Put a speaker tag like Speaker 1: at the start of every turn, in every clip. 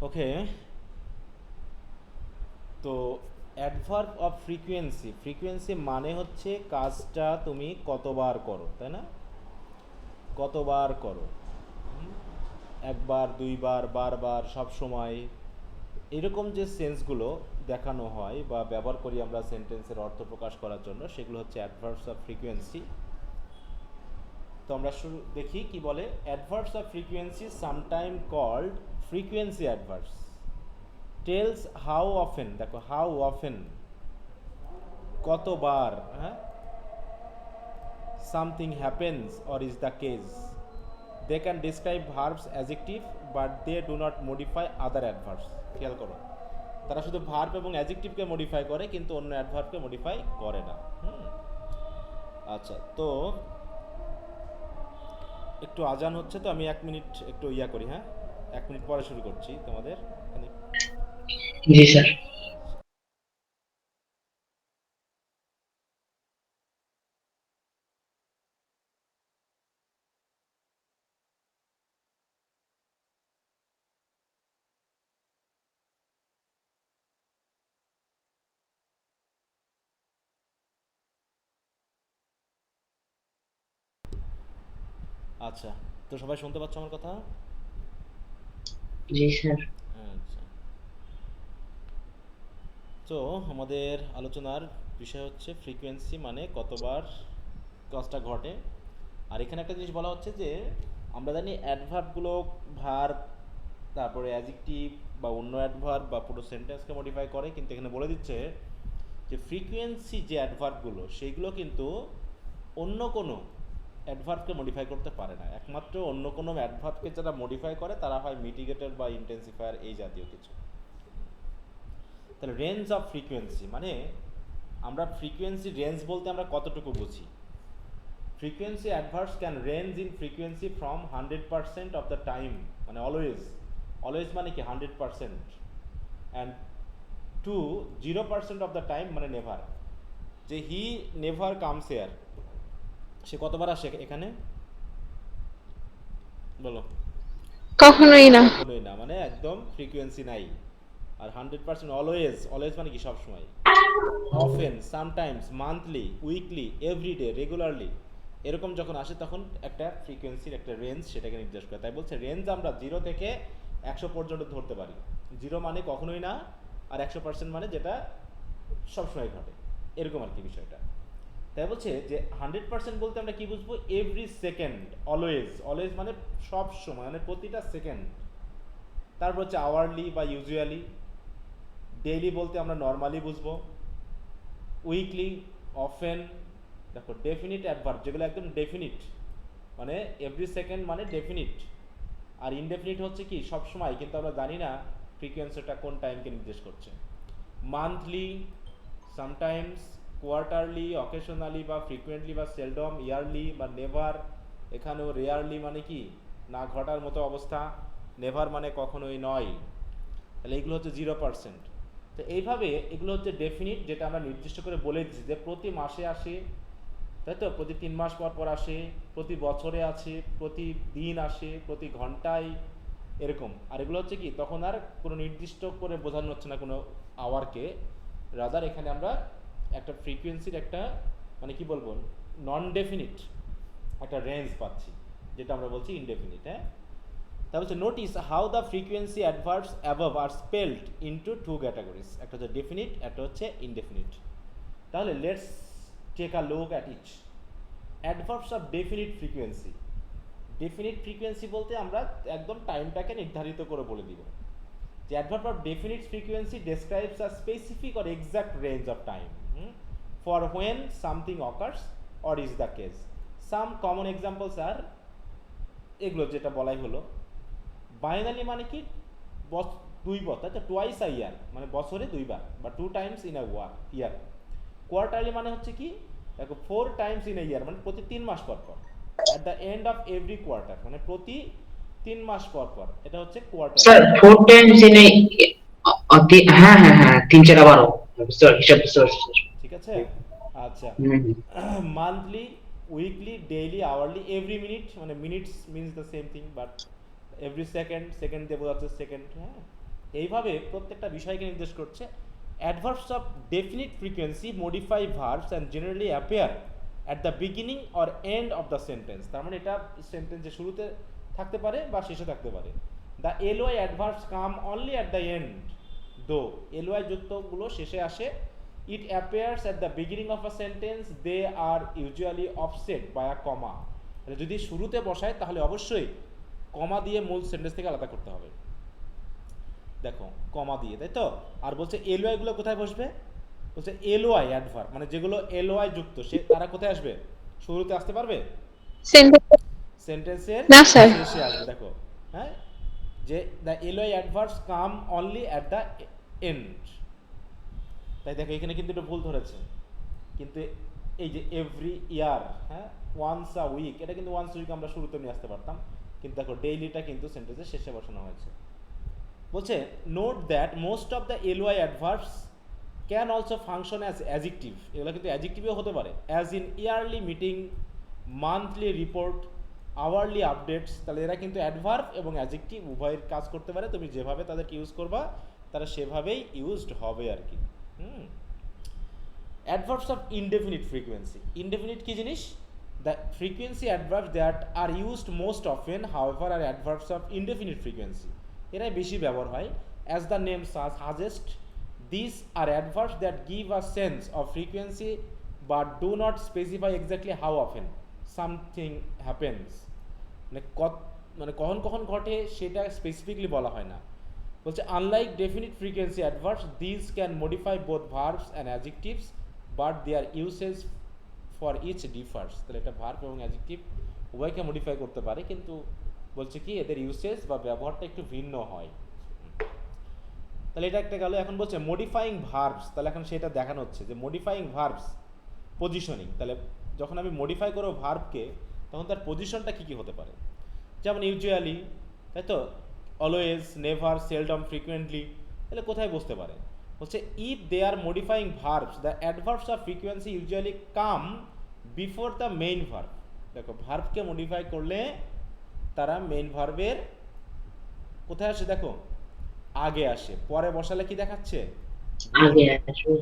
Speaker 1: ওকে, তো adverb of frequency, frequency মানে হচ্ছে কাজটা তুমি কতবার করো, তাই না? কতবার করো, একবার, দুইবার, বারবার, সব সময়, এরকম যে সেন্সগুলো দেখানো হয় বা ব্যবহার করি আমরা সেন্টেন্সের অর্থ প্রকাশ করার জন্য, সেগুলো হচ্ছে অ্যাডভার্বস অফ ফ্রিকোয়েন্সি। তো আমরা শুরু দেখি কি বলে। Adverbs of frequency sometime called frequency adverbs tells how often, দেখো হাউ অফেন, কতবার, হ্যাঁ, something happens or is the case. They can describe verbs adjective but they do not modify other adverbs. খেয়াল করো, তারা শুধু ভার্ব এবং অ্যাজেক্টিভকে modify করে কিন্তু অন্য অ্যাডভার্বকে মডিফাই করে না। আচ্ছা, তো একটু আজান হচ্ছে, তো আমি 1 মিনিট একটু ইয়া করি, হ্যাঁ, 1 মিনিট পরে শুরু করছি তোমাদের এখানে।
Speaker 2: জি স্যার।
Speaker 1: আচ্ছা, তো সবাই শুনতে পাচ্ছ আমার কথা?
Speaker 2: জি স্যার।
Speaker 1: আচ্ছা, তো আমাদের আলোচনার বিষয় হচ্ছে ফ্রিকোয়েন্সি মানে কতবার কাজটা ঘটে। আর এখানে একটা জিনিস বলা হচ্ছে যে আমরা জানি অ্যাডভার্বগুলো ভার্ব, তারপরে অ্যাডজেক্টিভ বা অন্য অ্যাডভার্ব বা পুরো সেন্টেন্সকে মডিফাই করে, কিন্তু এখানে বলে দিচ্ছে যে ফ্রিকোয়েন্সি যে অ্যাডভার্বগুলো সেইগুলো কিন্তু অন্য কোনো অ্যাডভার্বকে মডিফাই করতে পারে না। একমাত্র অন্য কোনো অ্যাডভার্বকে যারা মডিফাই করে তারা হয় মিটিগেটর বা ইন্টেন্সিফায়ার, এই জাতীয় কিছু। তাহলে রেঞ্জ অফ ফ্রিকোয়েন্সি মানে আমরা ফ্রিকোয়েন্সি রেঞ্জ বলতে আমরা কতটুকু বুঝি। Frequency adverbs can range in frequency from 100% of the time, মানে অলওয়েজ, অলওয়েজ মানে কি 100%, and to 0% of the time মানে নেভার। যে হি নেভার কামস হেয়ার, সে কতবার আসে এখানে, বলো?
Speaker 2: কখনোই না।
Speaker 1: কখনোই না, মানে একদম ফ্রিকোয়েন্সি নাই। আর 100% অলওয়েজ, অলওয়েজ মানে কি সবসময়। Often, sometimes, monthly, weekly, everyday, regularly, এরকম যখন আসে তখন একটা ফ্রিকোয়েন্সির একটা রেঞ্জ সেটাকে নির্দেশ করে। তাই বলছে রেঞ্জ আমরা 0 থেকে 100 পর্যন্ত ধরতে পারি। 0 মানে কখনোই না, আর 100% মানে যেটা সবসময় ঘটে, এরকম আর কি বিষয়টা। তাই বলছে যে 100% বলতে আমরা কি বুঝবো, এভরি সেকেন্ড, অলওয়েজ, অলওয়েজ মানে সব সময়, মানে প্রতিটা সেকেন্ড। তারপর হচ্ছে আওয়ারলি বা ইউজুয়ালি। ডেইলি বলতে আমরা নর্মালি বুঝবো। Weekly, often. দেখো ডেফিনিট অ্যাডভার্ব যেগুলো একদম ডেফিনিট, মানে এভরি সেকেন্ড মানে ডেফিনিট। আর ইনডেফিনিট হচ্ছে কি সব সময়, কিন্তু আমরা জানি না ফ্রিকোয়েন্সিটা কোন টাইমকে নির্দেশ করছে। মান্থলি, সামটাইমস, কোয়ার্টারলি, অকেশনালি বা ফ্রিকুয়েন্টলি বা সেলডম, ইয়ারলি বা নেভার। এখানেও রেয়ারলি মানে কি না ঘটার মতো অবস্থা, নেভার মানে কখনোই নয়। তাহলে এগুলো হচ্ছে 0%। তো এইভাবে এগুলো হচ্ছে ডেফিনিট, যেটা আমরা নির্দিষ্ট করে বলে দিচ্ছি যে প্রতি মাসে আসে, তাই তো, প্রতি 3 মাস পর পর আসে, প্রতি বছরে আছে, প্রতি দিন আসে, প্রতি ঘন্টায়, এরকম। আর এগুলো হচ্ছে কি তখন আর কোনো নির্দিষ্ট করে বোঝানো হচ্ছে না কোনো আওয়ারকে, রাদার এখানে আমরা একটা ফ্রিকোয়েন্সির একটা, মানে কি বলবো, নন ডেফিনিট একটা রেঞ্জ পাচ্ছি, যেটা আমরা বলছি ইনডেফিনিট। হ্যাঁ, তা বলছে notice how the frequency adverbs above are spelled into 2 categories, একটা হচ্ছে ডেফিনিট, একটা হচ্ছে ইনডেফিনিট। তাহলে let's take a look at each. Adverbs of definite frequency, definite frequency বলতে আমরা একদম টাইমটাকে নির্ধারিত করে বলে দিব। The adverb of definite frequency describes a specific or exact range of time for when something occurs or is the case. Some common examples are এগুলো যেটা বলাই হলো। বাইনালি মানে কি, 2 বার, তাই তো, টোয়াইস আ ইয়ার মানে বছরে 2 বার বা 2 Times in a year. Quarterly মানে হচ্ছে কি, দেখো 4 টাইমস ইন আ ইয়ার মানে প্রতি 3 মাস পর পর। At the end of every quarter মানে প্রতি 3 মাস পর পর, এটা হচ্ছে কোয়ার্টারলি।
Speaker 2: স্যার 4 টাইমস ইন হ্যাঁ হ্যাঁ হ্যাঁ, 3 4 12 বুঝতে পারছি, হিসাব বুঝতে পারছি স্যার।
Speaker 1: ঠিক আছে। আচ্ছা,
Speaker 2: হুম।
Speaker 1: Monthly, weekly, daily, hourly, every minute, মানে minutes means the same thing but every second, second দিয়ে বোঝাচ্ছে সেকেন্ড। হ্যাঁ, এইভাবে প্রত্যেকটা বিষয়কে নির্দেশ করছে। Adverbs of definite frequency modify verbs and generally appear at the beginning or end of the sentence. তার মানে এটা সেন্টেন্সের শুরুতে থাকতে পারে বা শেষে থাকতে পারে। The LY adverbs come only at the end, though ly যুক্তগুলো শেষে আসে। It appears at the beginning of a sentence, they are usually offset by a comma. যদি শুরুতে বসায় তাহলে অবশ্যই কমা দিয়ে মূল সেন্টেন্স থেকে আলাদা করতে হবে। দেখো কমা দিয়ে, তাই তো। আর বলছে এলওয়াই গুলো কোথায় বসবে, বলছে এলওয়াই অ্যাডভার্ব মানে যেগুলো এলওয়াই যুক্ত সে তারা কোথায় আসবে, শুরুতে আসতে পারবে, সেন্টেন্সের
Speaker 3: না স্যার।
Speaker 1: শেষে আসবে। দেখো হ্যাঁ, যে the LY adverbs come only at the end. তাই দেখো এখানে কিন্তু একটু ভুল ধরেছে, কিন্তু এই যে এভরি ইয়ার, হ্যাঁ, ওয়ান্স আ উইক, এটা কিন্তু ওয়ান্স উইক আমরা শুরুতে নিয়ে আসতে পারতাম, কিন্তু দেখো ডেইলিটা কিন্তু সেন্টেন্সের শেষে বসানো হয়েছে। বলছে note that most of the LY adverbs can also function as adjective, এগুলো কিন্তু অ্যাডজেক্টিভও হতে পারে, as in yearly meeting, monthly report, hourly updates. তাহলে এরা কিন্তু অ্যাডভার্ব এবং অ্যাডজেক্টিভ উভয়ের কাজ করতে পারে, তুমি যেভাবে তাদেরকে ইউজ করবা তারা সেভাবেই ইউজড হবে আর কি। Adverbs of indefinite frequency, indefinite কি জিনিস, the frequency adverbs that are used most often however are adverbs of indefinite frequency, এরাই বেশি ব্যবহার হয়। As the name suggest, this are adverbs that give a sense of frequency but do not specify exactly how often something happens, মানে কখন কখন ঘটে সেটা specifically বলা হয় না। বলছে unlike definite frequency adverbs, this can modify both verbs and adjectives but their usage for each differs. তাহলে এটা ভার্ব এবং অ্যাডজেক্টিভ উভয়কে মডিফাই করতে পারে, কিন্তু বলছে কি এদের ইউসেজ বা ব্যবহারটা একটু ভিন্ন হয়। তাহলে এটা একটা গেল। এখন বলছে মডিফাইং ভার্বস, তাহলে এখন সেটা দেখানো হচ্ছে যে মডিফাইং ভার্বস পজিশনিং। তাহলে যখন আমি মডিফাই করবো ভার্বকে তখন তার পজিশনটা কী কী হতে পারে, যেমন ইউজুয়ালি, তাই তো, অলওয়েজ, নেভার, সেলডম, ফ্রিকুয়েন্টলি। তাহলে কোথায় বসতে পারে, হচ্ছে if they are modifying verbs the adverbs of frequency usually come before the main verb. দেখো ভার্বকে মডিফাই করলে তারা মেইন ভার্বের কোথায় আসে, দেখো আগে আসে, পরে বসালে কি দেখাচ্ছে,
Speaker 2: আগে আসবে।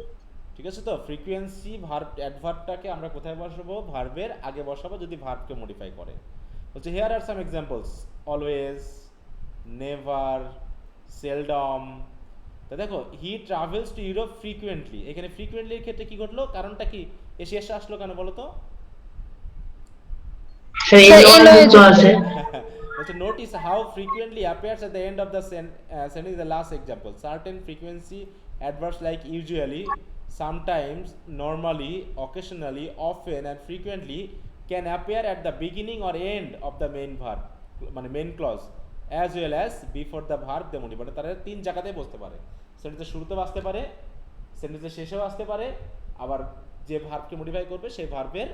Speaker 1: ঠিক আছে তো। ফ্রিকোয়েন্সি ভার্ব অ্যাডভার্বটাকে আমরা কোথায় বসাবো, ভার্বের আগে বসাবো যদি ভার্বকে মডিফাই করে। হচ্ছে here are some examples, always, never, seldom. তা দেখো he travels to Europe frequently, এখানে ফ্রিকুয়েন্টলির ক্ষেত্রে কি ঘটলো, কারণটা কি, এসে এসে আসলো কেন বলো তো।
Speaker 2: স্যার
Speaker 3: স্যার,
Speaker 2: এলওয়াই
Speaker 3: এলওয়াই
Speaker 2: যুক্ত আছে।
Speaker 1: বলছে notice how frequently appears at the end of the sentence, the last example, certain frequency adverbs like usually, sometimes, normally, occasionally, often and frequently can appear at the beginning or end of the main verb, মানে main clause, as well as before the verb they modify। মানে তারা তিন জায়গাতেই বসতে পারে, সেন্টেন্সের শুরুতেও আসতে পারে, সেন্টেন্সের শেষেও আসতে পারে, আবার যে ভার্বকে মডিফাই করবে সেই ভার্বের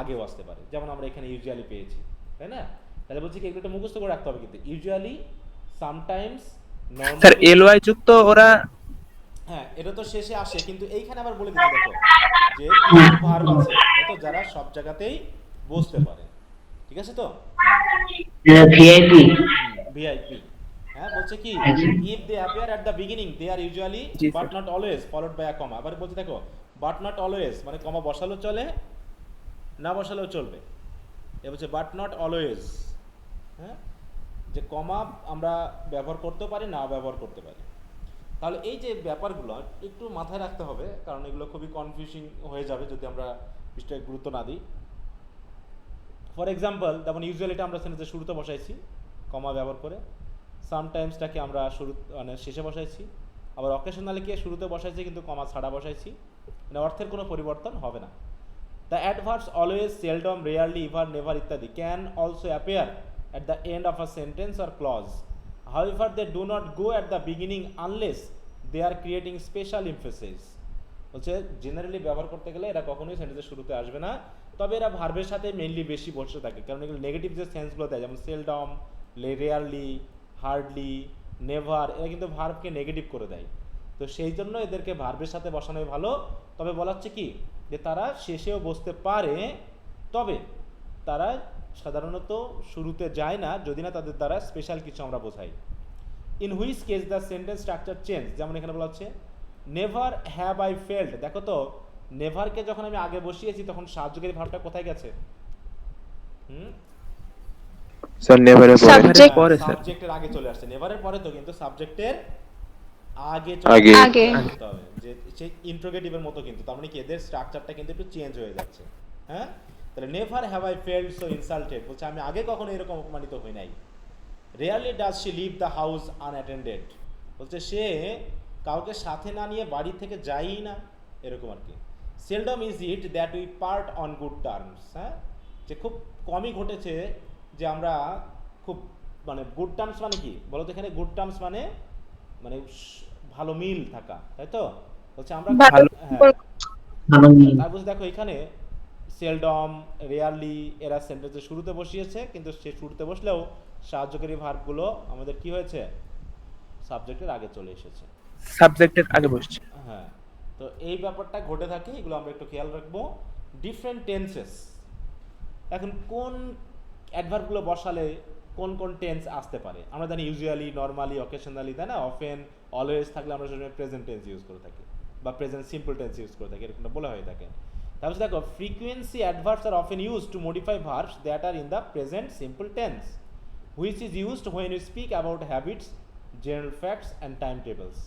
Speaker 1: আগেও আসতে পারে, যেমন আমরা এখানে ইউজুয়ালি পেয়েছি, তাই না। তাহলে বলছি কি এগুলো মুখস্থ করে রাখতে হবে, কিন্তু usually, sometimes,
Speaker 4: sir
Speaker 1: normally.
Speaker 4: LY যুক্ত ওরা
Speaker 1: হ্যাঁ এটা তো শেষে আসে, কিন্তু এইখানে আবার বলে দিতে দেখো যে কিছু ভার্ব আছে তাই তো যারা সব জায়গাতেই বসতে পারে, ঠিক আছে তো।
Speaker 2: ভিআইপি।
Speaker 1: ভিআইপি, হ্যাঁ বলছে কি if they appear at the beginning they are usually
Speaker 4: জি
Speaker 1: but
Speaker 4: sir.
Speaker 1: Not always followed by a comma. আবার বলছে দেখো বাট নট অলওয়েজ মানে কমা বসালেও চলে, না বসালেও চলবে। এ বলছে বাট নট অলওয়েজ, হ্যাঁ, যে কমা আমরা ব্যবহার করতে পারি, না ব্যবহার করতে পারি। তাহলে এই যে ব্যাপারগুলো একটু মাথায় রাখতে হবে, কারণ এগুলো খুবই কনফিউজিং হয়ে যাবে যদি আমরা বিষয়টাকে গুরুত্ব না দিই। ফর এক্সাম্পল যেমন ইউজুয়ালিটা আমরা সেন্টেন্সের শুরুতে বসাইছি কমা ব্যবহার করে, সামটাইমসটাকে আমরা শুরু মানে শেষে বসাইছি, আবার অকেশনালিকে শুরুতে বসাইছি কিন্তু কমা ছাড়া বসাইছি, মানে অর্থের কোনো পরিবর্তন হবে না। The adverbs always, seldom, rarely, ever, never ইত্যাদি can also appear at the end of a sentence or clause. However, they do not go at the beginning unless they are creating special emphasis. বলছে generally ব্যবহার করতে গেলে এরা কখনোই সেন্টেন্সের শুরুতে আসবে না, তবে এরা ভার্বের সাথে মেইনলি বেশি বসে থাকে, কারণ এগুলো নেগেটিভ যে সেন্সগুলো দেয়, যেমন সেলডম, রেয়ারলি, হার্ডলি, নেভার, এরা কিন্তু ভার্বকে নেগেটিভ করে দেয়। তো সেই জন্য এদেরকে ভার্বের সাথে বসানোই ভালো। তবে বলা হচ্ছে কি যে তারা শেষেও বসতে পারে, তবে তারা সাধারণত শুরুতে যায় না যদি না তাদের দ্বারা স্পেশাল কিছু আমরা বোঝাই। In which case the sentence structure change, যেমন এখানে বলা হচ্ছে নেভার হ্যাভ আই ফেল্ড। দেখো তো নেভারকে যখন আমি আগে বসিয়েছি তখন সাহায্যকারী ভার্বটা কোথায় গেছে? হুম,
Speaker 3: স্যার নেভারের পরে।
Speaker 4: Subject.
Speaker 3: পরে স্যার।
Speaker 1: সাবজেক্টের আগে চলে আসছে, নেভারের পরে তো, কিন্তু সাবজেক্টের আগে
Speaker 3: আগে।
Speaker 4: আগে।
Speaker 1: করতে হবে, যে সেই ইন্ট্রোগেটিভের মতো, কিন্তু তার মানে কি এদের স্ট্রাকচারটা কিন্তু একটু চেঞ্জ হয়ে যাচ্ছে। হ্যাঁ, তাহলে never have I felt so insulted বলছে আমি আগে কখনো এরকম অপমানিত হই নাই। Rarely does she leave the house unattended, বলছে সে কাউকে সাথে না নিয়ে বাড়ি থেকে যায়ই না, এরকম আর কি। Seldom is it that we part on good terms, হ্যাঁ, যে খুব কমই ঘটেছে যে আমরা খুব মানে গুড টার্মস মানে কি বলো তো, এখানে গুড টার্মস মানে মানে ভালো মিল থাকা, তাই তো? বলছে আমরা
Speaker 4: ভালো
Speaker 1: হ্যাঁ,
Speaker 2: ভালো মিল।
Speaker 1: তারপর দেখো এখানে সেলডম, রেয়ারলি এরা সেন্টেন্সের শুরুতে বসিয়েছে, কিন্তু সে শুরুতে বসলেও সাহায্যকারী ভার্বগুলো আমাদের কি হয়েছে, সাবজেক্টের আগে চলে এসেছে।
Speaker 3: সাবজেক্টের আগে বসছে।
Speaker 1: হ্যাঁ, তো এই ব্যাপারটা ঘটে থাকে, এগুলো আমরা একটু খেয়াল রাখবো। ডিফারেন্ট টেন্সেস, এখন কোন অ্যাডভার্বগুলো বসালে কোন কোন টেন্স আসতে পারে আমরা জানি, ইউজুয়ালি, নর্মালি, অকেশনালি, তাই না? অফেন, অলওয়েজ থাকলে আমরা সবসময় প্রেজেন্ট টেন্স ইউজ করে থাকি বা প্রেজেন্ট সিম্পল টেন্স ইউজ করে থাকি, এরকমটা বলা হয়ে থাকে। তারপর দেখো frequency adverbs are often use to modify verbs that are in the present simple tense which is used when you speak about habits, general facts and timetables.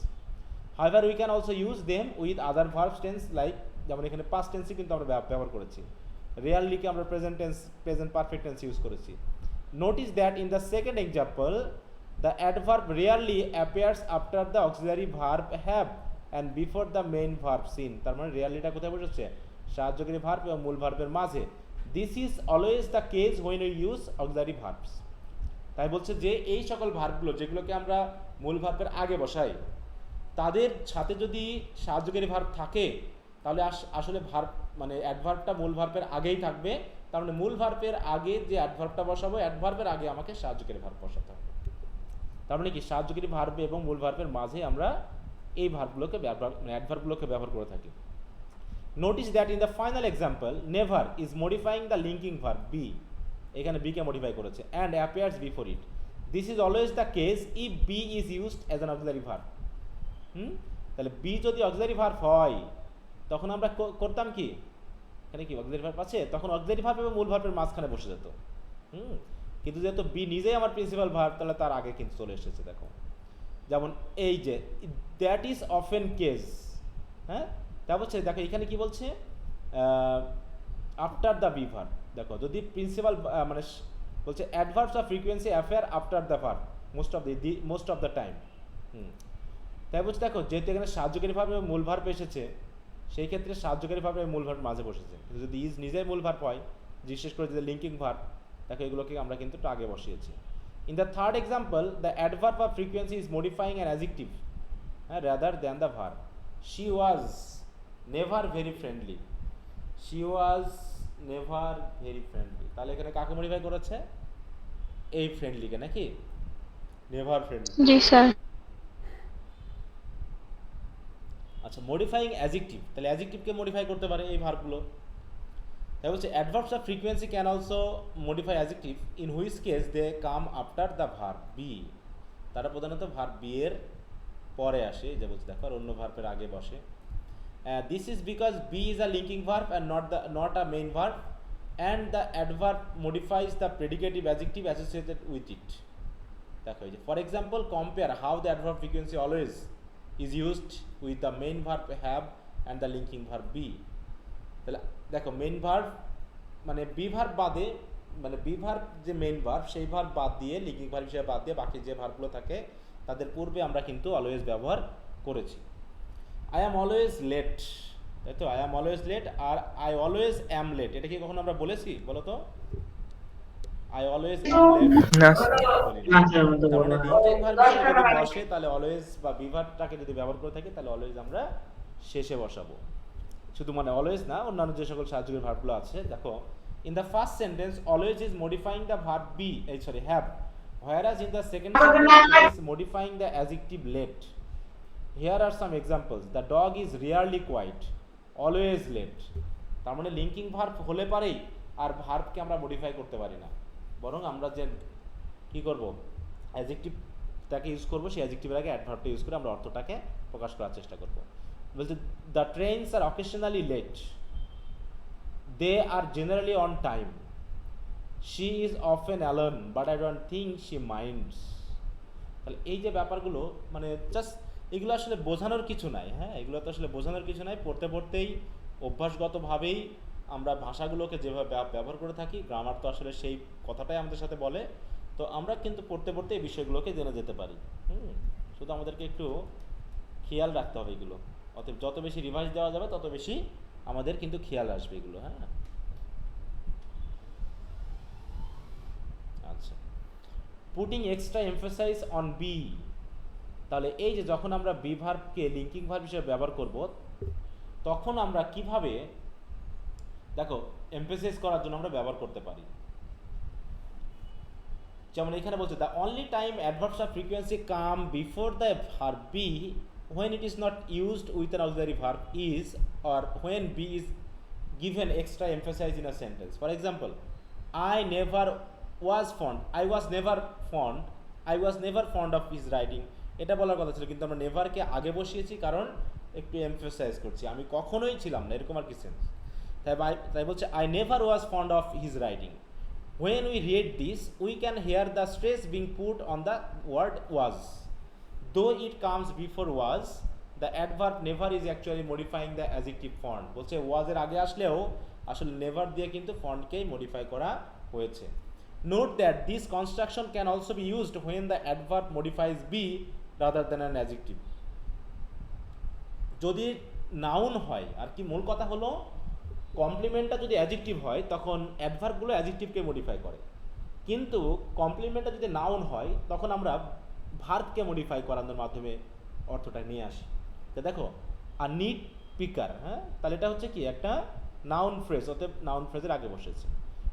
Speaker 1: However we can also use them with other verbs tense, like যেমন এখানে past টেন্সই কিন্তু আমরা ব্যবহার করেছি, রেয়ারলিকে আমরা present tense, present perfect tense use করেছি। Notice that in the second example the adverb rarely appears after the auxiliary verb have and before the main verb seen. তার মানে রেয়ারলিটা কোথায় বসেছে, সাহায্যকারী ভার্ব এবং মূল ভার্বের মাঝে। This is always the case when you use auxiliary verbs. তাই বলছে যে এই সকল ভার্বগুলো যেগুলোকে আমরা মূল ভার্বের আগে বসাই, তাদের সাথে যদি সাহায্যকারী ভার্ব থাকে তাহলে আসলে ভার্ব মানে অ্যাডভার্বটা মূল ভার্বের আগেই থাকবে। তার মানে মূল ভার্বের আগে যে অ্যাডভার্বটা বসাবো, অ্যাডভার্বের আগে আমাকে সাহায্যকারী ভার্ব বসাতে হবে। তার মানে কি সাহায্যকারী ভার্ব এবং মূল ভার্বের মাঝে আমরা এই ভার্বগুলোকে মানে অ্যাডভার্বগুলোকে ব্যবহার করে থাকি। Notice that in the final example never is modifying the linking verb be, এখানে বি কে মডিফাই করেছে, and appears before it. This is always the case if be is used as an auxiliary verb. তাহলে be যদি auxiliary verb হয় তখন আমরা করতাম কি, এখানে কি অক্সিলারি ভার্ব আছে, তখন অক্সিলারি ভার্ব এবং মূল ভার্বের মাঝখানে বসে যেত। কিন্তু যেহেতু বি নিজেই আমার প্রিন্সিপাল ভার্ব, তাহলে তার আগে কিন্তু চলে এসেছে। দেখো যেমন এই যে দ্যাট ইজ অফেন কেস, হ্যাঁ, তা বলছে দেখো এখানে কি বলছে, আফটার দ্য বি ভার্ব। দেখো যদি প্রিন্সিপাল মানে বলছে adverbs of frequency affair after the verb most of the time. তাই বলছে দেখো যেহেতু এখানে সাহায্যকারী ভার্ব এবং মূল ভার্ব এসেছে, সেই ক্ষেত্রে সাহায্যকারী ভার্ব এবং মূল ভার্ব মাঝে বসেছে। কিন্তু যদি ইজ নিজেই মূল ভার্ব হয়, বিশেষ করে যদি লিঙ্কিং ভার্ব, দেখো এগুলোকে আমরা কিন্তু একটু আগে বসিয়েছি। In the third example the adverb of frequency is modifying an adjective rather than the verb. She was never very friendly, she was never very friendly, তাহলে এখানে কাকে মডিফাই করেছে, এই ফ্রেন্ডলিকে, নাকি নেভার ফ্রেন্ডলি।
Speaker 4: জি স্যার।
Speaker 1: আচ্ছা, মডিফাইং অ্যাডজেক্টিভ, তাহলে অ্যাডজেক্টিভকে মডিফাই করতে পারে এই ভার্বগুলো। তাই বলছে adverbs of frequency can also modify adjective in which case they come after the verb B. তারা প্রধানত ভার্ব বি এর পরে আসে, যে বলছে দেখো অন্য ভার্বের আগে বসে। This is because be is a linking verb and not a main verb, and the adverb modifies the predicative adjective associated with it. দেখো এই যে for example compare how the adverb frequency always is used with the main verb have and the linking verb be। তাহলে দেখো main verb মানে be verb বাদে, মানে be verb যে main verb সেই ভার্ব বাদ দিয়ে, লিঙ্কিং ভার্ব হিসেবে বাদ দিয়ে বাকি যে ভার্বগুলো থাকে তাদের পূর্বে আমরা কিন্তু অলওয়েজ ব্যবহার করেছি। আই অ্যাম অলওয়েজ লেট, তাই তো, আই অ্যাম অলওয়েজ লেট আর আই অলওয়েজ অ্যাম লেট, এটা কি কখনো আমরা বলেছি বলো তো? আই অলওয়েজ অ্যাম লেট
Speaker 3: না
Speaker 1: তার মানে লিঙ্কিং ভার্ব হিসেবে যদি বসে তাহলে অলওয়েজ বা বি ভার্বটাকে যদি ব্যবহার করে থাকি তাহলে অলওয়েজ আমরা শেষে বসাবো। শুধু মানে অলওয়েজ না, অন্যান্য যে সকল সাহায্যকারী ভার্বগুলো আছে, দেখো in the first sentence always is modifying the verb B, have, whereas in the second sentence it is modifying the adjective late. Here are some examples. The dog is rarely quiet, always late. তার মানে linking verb হলে পারেই আর ভার্বকে আমরা modify করতে পারি না, বরং আমরা যে কি করব, অ্যাডজেক্টিভ অ্যাডজেক্টিভটাকে ইউজ করবো, সেই অ্যাডজেক্টিভের আগে অ্যাডভার্বটা ইউজ করে আমরা অর্থটাকে প্রকাশ করার চেষ্টা করব। বলছে the trains are occasionally late, they are generally on time, she is often alone but I don't think she minds. তাহলে এই যে ব্যাপারগুলো মানে জাস্ট এগুলো আসলে বোঝানোর কিছু নাই, হ্যাঁ, এগুলো তো আসলে বোঝানোর কিছু নাই, পড়তে পড়তেই অভ্যাসগতভাবেই আমরা ভাষাগুলোকে যেভাবে ব্যবহার করে থাকি, গ্রামার তো আসলে সেই কথাটাই আমাদের সাথে বলে, তো আমরা কিন্তু পড়তে পড়তে এই বিষয়গুলোকে জেনে যেতে পারি। শুধু আমাদেরকে একটু খেয়াল রাখতে হবে এগুলো, অতএব যত বেশি রিভাইজ দেওয়া যাবে তত বেশি আমাদের কিন্তু খেয়াল আসবে এগুলো। হ্যাঁ, আচ্ছা, putting extra emphasize on be. তাহলে এই যে যখন আমরা বি ভার্বকে লিঙ্কিং ভার্ব হিসেবে ব্যবহার করব, তখন আমরা কিভাবে দেখো এমফাসাইজ করার জন্য আমরা ব্যবহার করতে পারি। যেমন এখানে বলছে the only time adverbs of frequency come before the verb be when it is not used with an auxiliary verb is, or when b is given extra emphasis in a sentence. For example, I was never fond of his writing. এটা বলার কথা ছিল, কিন্তু আমরা নেভারকে আগে বসিয়েছি কারণ একটু এমফাসাইজ করছি, আমি কখনোই ছিলাম না, এরকম আর কি সেন্স। তাই বলছে I never was fond of his writing. When we read this, we can hear the stress being put on the word was. Though it comes before was, the adverb never is actually modifying the adjective font. বলছে was এর আগে আসলেও আসলে never দিয়ে কিন্তু ফন্টকেই modify করা হয়েছে। Note that this construction can also be used when the adverb modifies be rather than an adjective. যদি নাউন হয়, আর কি মূল কথা হলো কমপ্লিমেন্টটা যদি অ্যাডজেক্টিভ হয় তখন অ্যাডভার্বগুলো অ্যাডজেক্টিভকে মডিফাই করে, কিন্তু কমপ্লিমেন্টটা যদি নাউন হয় তখন আমরা ভার্বকে মডিফাই করানোর মাধ্যমে অর্থটা নিয়ে আসি। তো দেখো আর নিট পিকার, হ্যাঁ, তাহলে এটা হচ্ছে কি একটা নাউন ফ্রেজ, অতএব নাউন ফ্রেজের আগে বসেছে।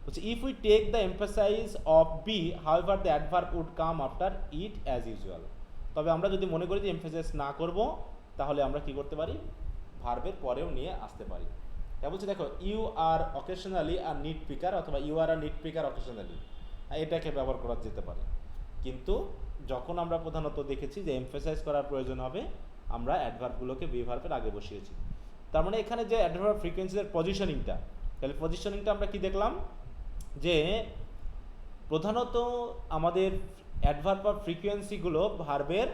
Speaker 1: বলছে if we take the emphasize of be however the adverb would come after it as usual. তবে আমরা যদি মনে করি যে এমফাসাইজ না করব, তাহলে আমরা কি করতে পারি, ভার্বের পরেও নিয়ে আসতে পারি। তা বলছে দেখো you are occasionally a nitpicker, অথবা you are nitpicker occasionally, এটাকে ব্যবহার করা যেতে পারে, কিন্তু যখন আমরা প্রধানত দেখেছি যে এমফাসাইজ করার প্রয়োজন হবে, আমরা অ্যাডভার্বগুলোকে বি ভার্বের আগে বসিয়েছি। তার মানে এখানে যে অ্যাডভার্ব ফ্রিকোয়েন্সির পজিশনিংটা, তাহলে পজিশনিংটা আমরা কি দেখলাম যে প্রধানত আমাদের অ্যাডভার্ব বা ফ্রিকোয়েন্সিগুলো ভার্বের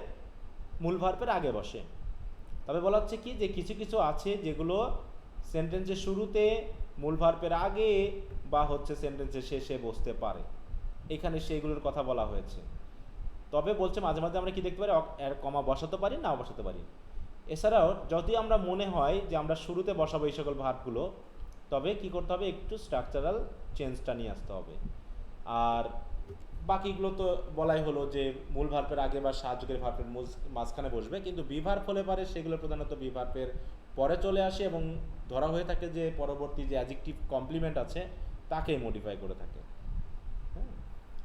Speaker 1: মূল ভার্বের আগে বসে। তবে বলা হচ্ছে কি যে কিছু কিছু আছে যেগুলো সেন্টেন্সের শুরুতে মূল ভার্বের আগে বা হচ্ছে সেন্টেন্সের শেষে বসতে পারে, এখানে সেইগুলোর কথা বলা হয়েছে। তবে বলছে মাঝে মাঝে আমরা কি দেখতে পারি, এর কমা বসাতে পারি, নাও বসাতে পারি। এছাড়াও যদি আমরা মনে হয় যে আমরা শুরুতে বসাবো এই সকল ভার্বগুলো, তবে কি করতে হবে, একটু স্ট্রাকচারাল চেঞ্জটা নিয়ে আসতে হবে। আর বাকিগুলো তো বলাই হলো যে মূল ভার্বের আগে বা সাহায্যকারী ভার্বের মাঝখানে বসবে, কিন্তু বি ভার্ব হলে পারে সেগুলো প্রধানত বি ভার্বের পরে চলে আসে এবং ধরা হয়ে থাকে যে পরবর্তী যে অ্যাডজেক্টিভ কমপ্লিমেন্ট আছে তাকে মডিফাই করে থাকে। হ্যাঁ,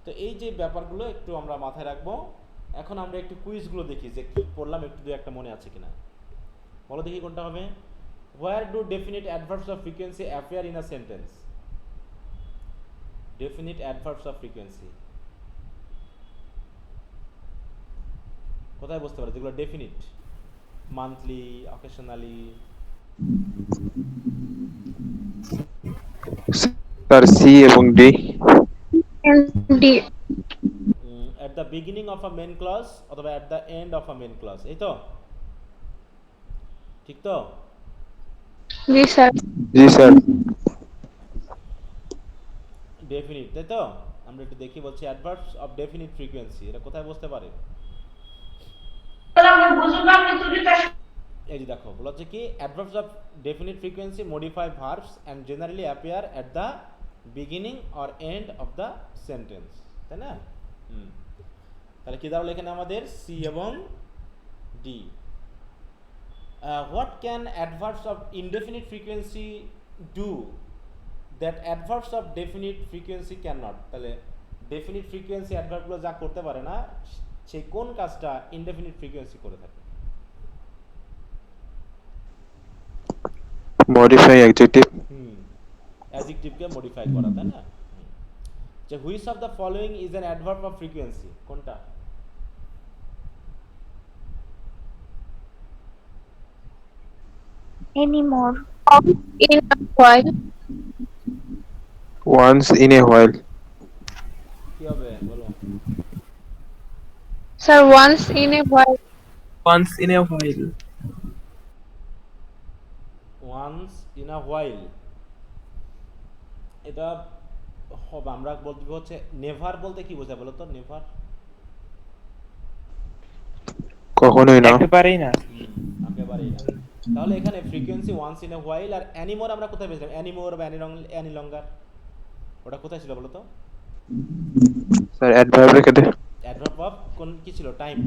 Speaker 1: তো এই যে ব্যাপারগুলো একটু আমরা মাথায় রাখবো। এখন আমরা একটু কুইজগুলো দেখি যে কি পড়লাম, একটু দু একটা মনে আছে কিনা, বলো দেখি কোনটা হবে। Where do definite adverbs of frequency appear in a sentence? Definite adverbs of frequency কোথায় বসতে পারে, যেগুলো definite? Monthly, occasionally?
Speaker 3: Sir C এবং D.
Speaker 4: D.
Speaker 1: At the beginning of a main clause অথবা at the end of a main clause, এই তো ঠিক তো?
Speaker 4: জি স্যার।
Speaker 3: জি স্যার।
Speaker 1: ডেফিনিট, তাই তো? আমরা একটু দেখি, বলছি অ্যাডভার্বস অফ ডেফিনিট ফ্রিকোয়েন্সি, এটা কোথায় বসতে পারে? এই যে দেখো বলা হচ্ছে কি adverbs of definite frequency modify verbs and generally appear at the beginning or end of the sentence, তাই না? তাহলে কি দাঁড়ালো এখানে আমাদের সি এবং D. What can adverbs of indefinite frequency do that adverbs of definite frequency can not? তাহলে definite frequency অ্যাডভার্বগুলো যা করতে পারে না, সেই কোন কাজটা ইনডেফিনিট ফ্রিকোয়েন্সি করে থাকে?
Speaker 3: Modify adjective.
Speaker 1: অ্যাডজেক্টিভকে মডিফাই করা, তাই না? যে which of the following is an adverb of frequency, কোনটা?
Speaker 4: Anymore. In a while.
Speaker 3: once in a while,
Speaker 1: কি হবে বলো?
Speaker 4: Sir, once in a while.
Speaker 5: Once in a while.
Speaker 1: Once in a while, এটা হবে আমরা বলতে হচ্ছে নেভার বলতে কি বোঝায় বলো তো? নেভার
Speaker 3: কখনোই না।
Speaker 5: একেবারেই না।
Speaker 1: একেবারেই না। তাহলে এখানে frequency once in a while আর অ্যানিমোর আমরা কোথায় পেয়েছিলাম? অ্যানিমোর বা অ্যানি লঙ্গার, ওটা কোথায় ছিল বলো তো?
Speaker 3: স্যার অ্যাডভার্ব রেখে দে।
Speaker 1: অ্যাডভার্ব অফ কোন কি ছিল? টাইম।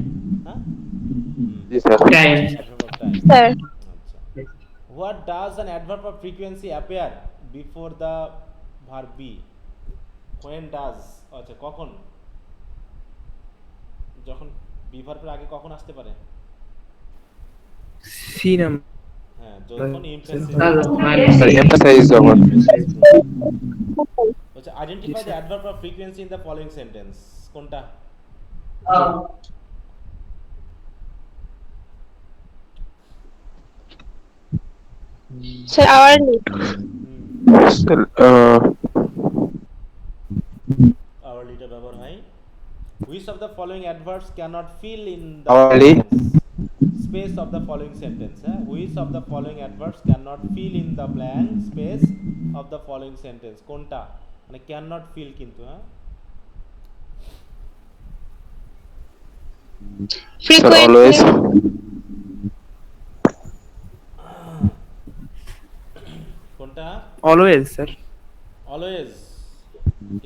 Speaker 1: হ্যাঁ,
Speaker 3: জি sir.
Speaker 2: Time.
Speaker 1: Adverb of time.
Speaker 4: Sir,
Speaker 1: আচ্ছা, what does an adverb of frequency appear before the verb be? When does, আচ্ছা কখন, যখন বি ভার্বের আগে কখন আসতে পারে?
Speaker 5: C number.
Speaker 1: হ্যাঁ, যখন ইমফেসিস
Speaker 3: স্যার এমফাসাইজ যখন।
Speaker 1: আচ্ছা, identify the adverb of frequency in the following sentence, কোনটা?
Speaker 4: sir, hourly.
Speaker 3: স্যার
Speaker 1: আওয়ারলিটা ব্যবহার হয়। Which of the following adverbs cannot fill in the
Speaker 3: Hourly.
Speaker 1: Space of the following sentence? হ্যাঁ, which of the following adverbs cannot fill in the blank space of the following sentence? কোনটা মানে can not fill কিন্তু? হ্যাঁ,
Speaker 3: sir always.
Speaker 4: Frequently.
Speaker 1: কোনটা?
Speaker 5: Always sir.
Speaker 1: Always.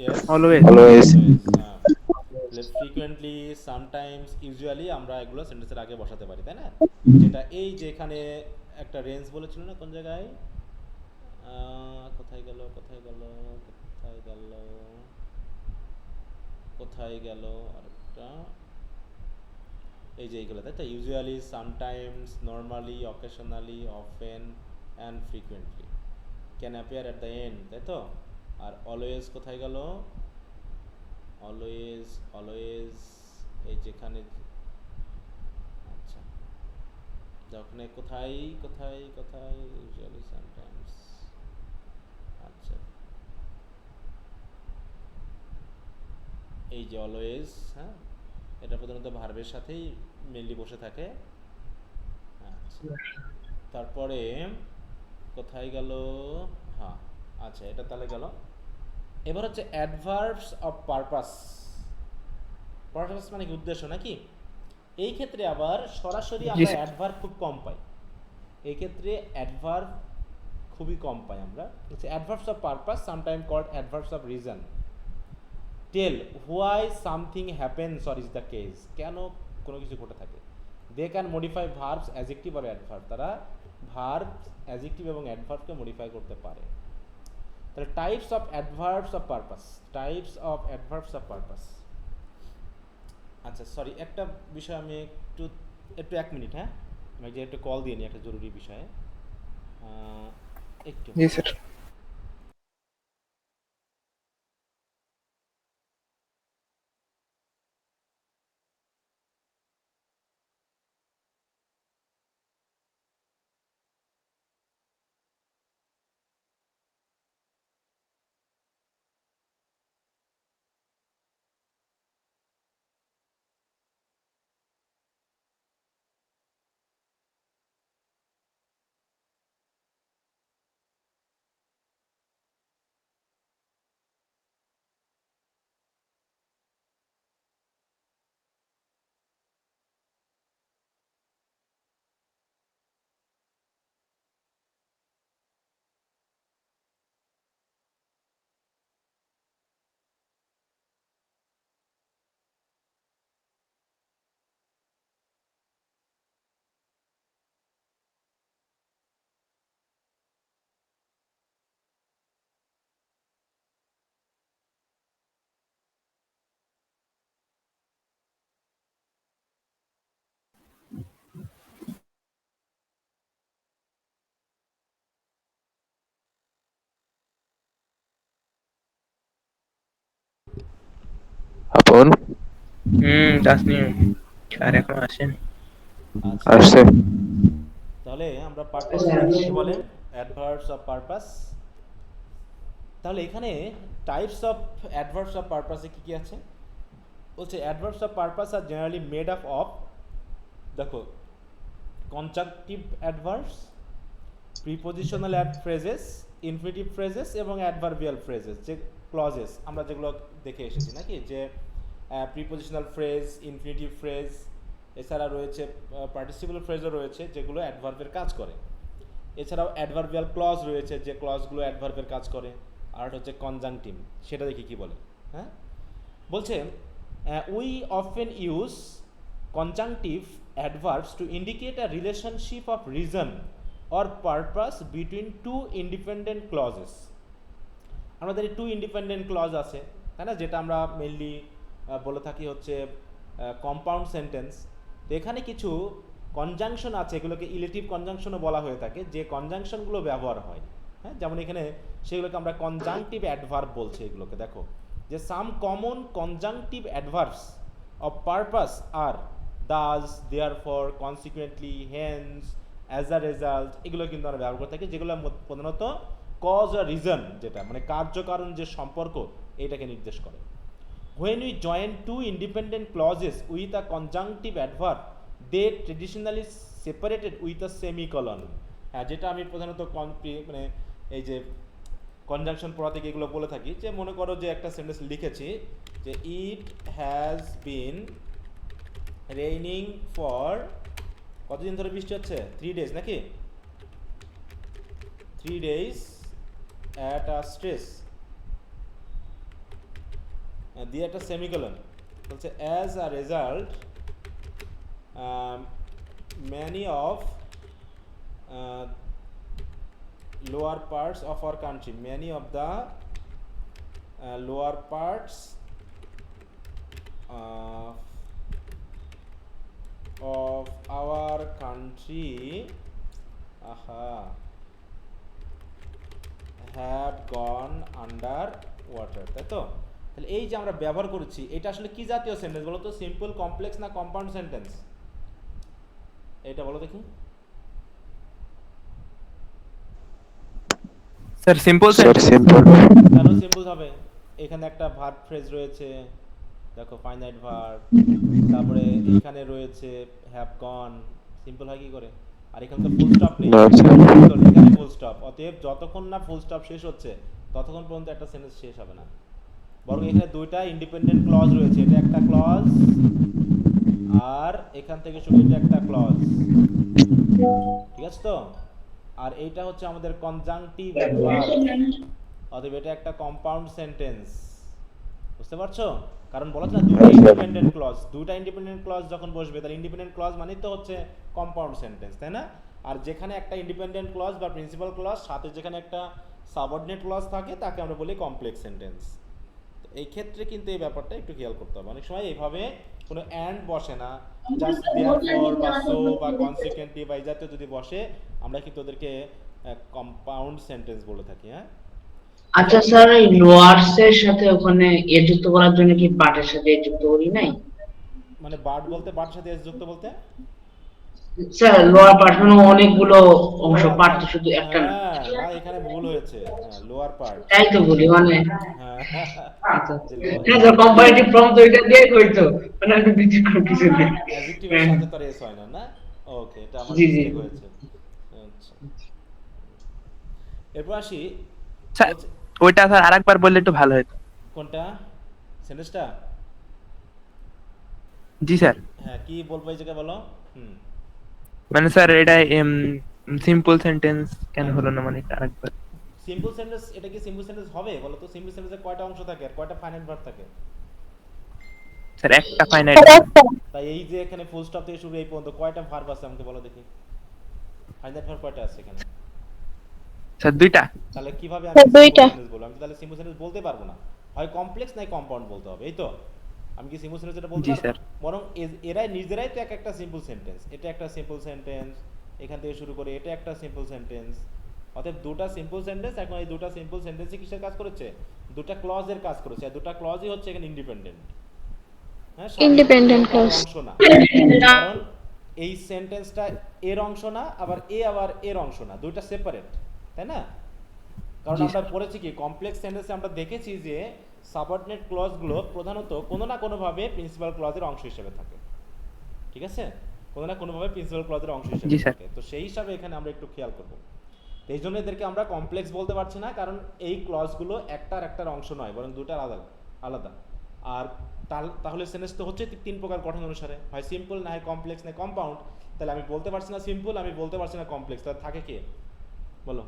Speaker 1: Yes,
Speaker 5: always.
Speaker 3: Always.
Speaker 1: হ্যাঁ, frequently, sometimes, usually আমরা এগুলো সেন্টেন্সের আগে বসাতে পারি, তাই না? যেটা এই যে এখানে একটা রেঞ্জ বলেছিল না কোন জায়গায়, কোথায় গেল কোথায় গেল কোথায় গেল কোথায় গেল আরেকটা, এই যে এইগুলো, তাই তো? Usually, sometimes, normally, occasionally, often and frequently can appear at the end, তাই তো? আর অলওয়েজ কোথায় গেল? অলওয়েজ, অলওয়েজ এই যেখানে, আচ্ছা যখন কোথায় কোথায় কোথায়, ইউজুয়ালি, সামটাইমস, আচ্ছা এই যে অলওয়েজ, হ্যাঁ, এটা প্রধানত ভার্বের সাথেই মেনলি বসে থাকে। আচ্ছা, তারপরে কোথায় গেল? হ্যাঁ, আচ্ছা এটা তাহলে গেল। এবার হচ্ছে অ্যাডভার্বস অফ পারপাস। পারপাস মানে কি? উদ্দেশ্য নাকি? এই ক্ষেত্রে আবার সরাসরি
Speaker 5: জি
Speaker 1: আমরা
Speaker 5: স্যার।
Speaker 1: অ্যাডভার্ব খুব কম পাই। এই ক্ষেত্রে অ্যাডভার্ব খুবই কম পাই আমরা। হচ্ছে adverbs of purpose, sometime called adverbs of reason, tell why something happens or is the case, কেন কোনো কিছু ঘটে থাকে। They can modify verbs, adjective আর অ্যাডভার্ব, তারা ভার্ব, অ্যাডজেক্টিভ এবং অ্যাডভার্বকে মডিফাই করতে পারে। তাহলে types of adverbs of purpose, types of adverbs of purpose. আচ্ছা সরি, একটা বিষয় আমি একটু একটু 1 মিনিট, হ্যাঁ, আমি যে একটু কল দিয়ে নিই একটা জরুরি বিষয়ে, একটু।
Speaker 5: জি স্যার।
Speaker 3: আপন
Speaker 5: তাসনিম স্যার এখনো আসেনি।
Speaker 1: আচ্ছা
Speaker 3: আসছে।
Speaker 1: তাহলে তাহলে আমরা পারপাস দেখি কি বলে, অ্যাডভার্বস অফ পারপাস। তাহলে এখানে টাইপস অফ অ্যাডভার্বস অফ পারপাসে কি কি আছে বলছে, adverbs of purpose are generally made up of, দেখো, conjunctive adverbs, prepositional phrases, infinitive phrases এবং অ্যাডভার্বিয়াল ফ্রেজেস, যে ক্লজেস আমরা যেগুলো দেখে এসেছি নাকি, যে প্রিপোজিশনাল ফ্রেজ, ইনফিনিটিভ ফ্রেজ, এছাড়া রয়েছে পার্টিসিপল ফ্রেজও রয়েছে যেগুলো অ্যাডভার্বের কাজ করে, এছাড়াও অ্যাডভার্বিয়াল ক্লজ রয়েছে যে ক্লজগুলো অ্যাডভার্বের কাজ করে, আর হচ্ছে কনজাংটিভ, সেটা দেখি কি বলে। হ্যাঁ, বলছে we often use conjunctive adverbs to indicate a relationship of reason or purpose between two independent clauses. আমাদের টু ইন্ডিপেন্ডেন্ট ক্লজ আছে, তাই না, যেটা আমরা মেনলি বলে থাকি হচ্ছে কম্পাউন্ড সেন্টেন্স। তো এখানে কিছু কনজাংশন আছে, এগুলোকে ইলেটিভ কনজাংশনও বলা হয়ে থাকে, যে কনজাংশনগুলো ব্যবহার হয়। হ্যাঁ, যেমন এখানে সেগুলোকে আমরা কনজাংটিভ অ্যাডভার্ব বলছি। এগুলোকে দেখো, যে some common conjunctive adverbs of purpose are thus, therefore, consequently, hence, as a result, এগুলো কিন্তু আমরা ব্যবহার করে থাকি, যেগুলো প্রধানত কজ আর রিজন, যেটা মানে কার্যকারণ যে সম্পর্ক, এটাকে নির্দেশ করে। When we join two independent clauses with a conjunctive adverb, they traditionally separated with a semicolon. হ্যাঁ, যেটা আমি প্রধানত মানে এই যে কনজাংশন পড়া থেকে এগুলো বলে থাকি, যে মনে করো যে একটা সেন্টেন্স লিখেছি যে it has been raining for, কতদিন ধরে বৃষ্টি হচ্ছে, 3 days নাকি, 3 days at a stretch, দিয়ে একটা সেমিকোলন বলছে, as a result many of lower parts of our country, many of the lower parts of our country have gone under water, তাই তো? তাহলে এই যে আমরা ব্যবহার করেছি, এটা আসলে কি জাতীয় সেন্টেন্স বলো তো? সিম্পল, কমপ্লেক্স না কম্পাউন্ড সেন্টেন্স? এটা বলো দেখি।
Speaker 5: Sir simple
Speaker 3: Sir,
Speaker 5: sentence.
Speaker 3: simple.
Speaker 1: কেন সিম্পল হবে? এখানে একটা ভার্ব ফ্রেজ রয়েছে, দেখো, ফাইনাইট ভার্ব, তারপরে এখানে রয়েছে হ্যাভ গন, সিম্পল হয় কি করে? আর এখানে তো ফুল স্টপ নেই,
Speaker 3: No, sir.
Speaker 1: এখানে ফুল স্টপ। অতএব যতক্ষণ না ফুল স্টপ শেষ হচ্ছে ততক্ষণ পর্যন্ত একটা সেন্টেন্স শেষ হবে না। বরং এখানে দুইটা ইন্ডিপেন্ডেন্ট ক্লজ রয়েছে, এটা একটা ক্লজ আর এখান থেকে শুরু এটা একটা ক্লজ, ঠিক আছে তো? আর এইটা হচ্ছে আমাদের কনজাংটিভ অ্যাডভার্ব, অতএব এটা একটা কম্পাউন্ড সেন্টেন্স। বুঝতে পারছো? কারণ বলা না দুটো ইন্ডিপেন্ডেন্ট ক্লজ, দুটো ইন্ডিপেন্ডেন্ট ক্লজ যখন বসবে, তাহলে ইন্ডিপেন্ডেন্ট ক্লজ মানে তো হচ্ছে কম্পাউন্ড সেন্টেন্স, তাই না? আর যেখানে একটা ইন্ডিপেন্ডেন্ট ক্লজ বা প্রিন্সিপাল ক্লজ, সাথে যেখানে একটা সাবঅর্ডিনেট ক্লজ থাকে, তাকে আমরা বলি কমপ্লেক্স সেন্টেন্স। এই ক্ষেত্রে কিন্তু এই ব্যাপারটা একটু খেয়াল করতে হবে। অনেক সময় এইভাবে কোনো অ্যান্ড বসে না, জাস্ট দেয়ারফর বা সো বা কনসিকুয়েন্টলি বা এই জাতীয় যদি বসে, আমরা কিন্তু ওদেরকে কম্পাউন্ড সেন্টেন্স বলে থাকি। হ্যাঁ,
Speaker 2: আচ্ছা স্যার, এই লোয়ার্স এর সাথে ওখানে এ যুক্ত করার জন্য কি পার্টের সাথে এ যুক্ত করি নাই?
Speaker 1: মানে বার্ড বলতে, বার্ডের সাথে এস যুক্ত বলতে
Speaker 2: স্যার লোয়ার পার্ট মানে অনেকগুলো অংশ, পার্ট তো শুধু একটা না।
Speaker 1: হ্যাঁ, না এখানে ভুল হয়েছে, হ্যাঁ, লোয়ার পার্ট।
Speaker 2: তাই তো বলি, মানে
Speaker 1: হ্যাঁ,
Speaker 2: আচ্ছা স্যার, কম্পারেটিভ ফর্ম তো এটা দিয়ে কইতো, মানে আমি বিচিত্র কিছু নেই।
Speaker 1: অ্যাডজেক্টিভের সাথে তো এস হয় না, না? ওকে, এটা আমার
Speaker 2: জি, জি।
Speaker 1: মিস্টেক হয়েছে। আচ্ছা, এরপর আসি,
Speaker 5: স্যার
Speaker 1: বলছে-
Speaker 5: ওইটা স্যার আরেকবার বললে একটু ভালো হতো।
Speaker 1: কোনটা সেন্টেন্সটা?
Speaker 5: জি স্যার,
Speaker 1: হ্যাঁ, কি বলবো এই জায়গায় বলো। হুম,
Speaker 5: মানে স্যার এটা সিম্পল সেন্টেন্স কেন হলো না, মানে এটা আরেকবার।
Speaker 1: সিম্পল সেন্টেন্স, এটা কি সিম্পল সেন্টেন্স হবে বলো তো? সিম্পল সেন্টেন্সে কয়টা অংশ থাকে আর কয়টা ফাইনাইট ভার্ব থাকে?
Speaker 5: স্যার একটা ফাইনাইট।
Speaker 1: তাই এই যে এখানে ফুল স্টপ থেকে শুরু এই পর্যন্ত কয়টা ভার্ব আছে আমাকে বলো দেখি। ফাইনাইট ভার্ব কয়টা আছে এখানে?
Speaker 5: স্যার দুইটা।
Speaker 1: তাহলে কিভাবে আমি
Speaker 4: স্যার,
Speaker 1: সিম্পল
Speaker 4: দুইটা।
Speaker 1: সেন্টেন্স বলবো? আমি তো তাহলে সিম্পল সেন্টেন্স বলতে পারবো না, হয় কমপ্লেক্স নাই কম্পাউন্ড বলতে হবে, এই তো। আমি কি সিম্পল সেন্টেন্স এটা বলতে
Speaker 5: জি,
Speaker 1: পারবো?
Speaker 5: স্যার।
Speaker 1: বরং এরাই নিজেরাই তো এক একটা সিম্পল সেন্টেন্স। এটা একটা সিম্পল সেন্টেন্স, এখান থেকে শুরু করে এটা একটা সিম্পল সেন্টেন্স। অতএব দুটো সিম্পল সেন্টেন্স, এখন এই দুটো সিম্পল সেন্টেন্সে কিসের কাজ করেছে? দুটো ক্লজের কাজ করেছে, আর দুটো ক্লজই হচ্ছে এখানে ইন্ডিপেন্ডেন্ট। হ্যাঁ,
Speaker 4: Independent
Speaker 1: কারো
Speaker 4: clause.
Speaker 1: অংশ না। কারণ এই সেন্টেন্সটা এর অংশ না, আবার এর অংশ না, দুইটা সেপারেট, তাই না? কারণ
Speaker 2: জি,
Speaker 1: আমরা
Speaker 2: স্যার।
Speaker 1: পড়েছি কি কমপ্লেক্স সেন্টেন্সে আমরা দেখেছি যে সাবঅর্ডিনেট ক্লজগুলো প্রধানত কোনো না কোনোভাবে প্রিন্সিপাল ক্লজের অংশ হিসেবে থাকে, ঠিক আছে? কোনো না কোনোভাবে প্রিন্সিপাল ক্লজের অংশ হিসেবে
Speaker 5: জি স্যার।
Speaker 1: থাকে। তো সেই হিসাবে এখানে আমরা একটু খেয়াল করব। তো এই জন্য এদেরকে আমরা কমপ্লেক্স বলতে পারছি না, কারণ এই ক্লজগুলো একটার অংশ নয়, বরং দুটার আলাদা আলাদা। আর তাহলে সেন্টেন্স তো হচ্ছে তিন প্রকার গঠন অনুসারে, হয় সিম্পল, না হয় কমপ্লেক্স, না কম্পাউন্ড। তাহলে আমি বলতে পারছি না সিম্পল, আমি বলতে পারছি না কমপ্লেক্স, তাহলে থাকে কে বলো?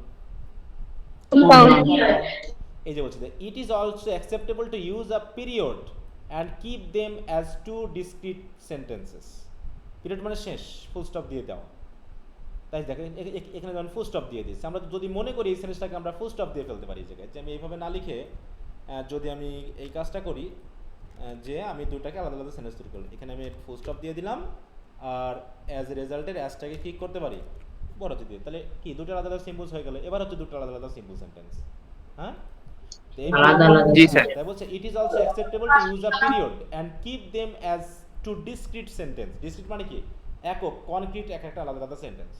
Speaker 4: Compound.
Speaker 1: কম্পাউন্ড। এই যে বলছি যে ইট is also acceptable to use a period and keep them as two discrete sentences. Period মানে শেষ, ফুল স্টপ দিয়ে দাও। তাই দেখেন এখানে যখন ফুল স্টপ দিয়ে দিচ্ছি, আমরা যদি মনে করি এই সেন্টেন্সটাকে আমরা ফুল স্টপ দিয়ে ফেলতে পারি এই জায়গায়, যে আমি এইভাবে না লিখে যদি আমি এই কাজটা করি, যে আমি দুটাকে আলাদা আলাদা সেন্টেন্স তৈরি করলাম, এখানে আমি ফুল স্টপ দিয়ে দিলাম, আর অ্যাজ এ রেজাল্টের অ্যাজটাকে কি করতে পারি, বড়তে দিয়ে, তাহলে কি দুটো আলাদা আলাদা সিম্বলস হয়ে গেল। এবার হচ্ছে দুটো আলাদা আলাদা সিম্বল সেন্টেন্স, হ্যাঁ? তো
Speaker 2: আলাদা আলাদা।
Speaker 5: জি স্যার।
Speaker 1: তাই বলছে it is also acceptable to use a period and keep them as two discrete sentence. Discrete মানে কি, একক, কনক্রিট, একটা আলাদা আলাদা sentence.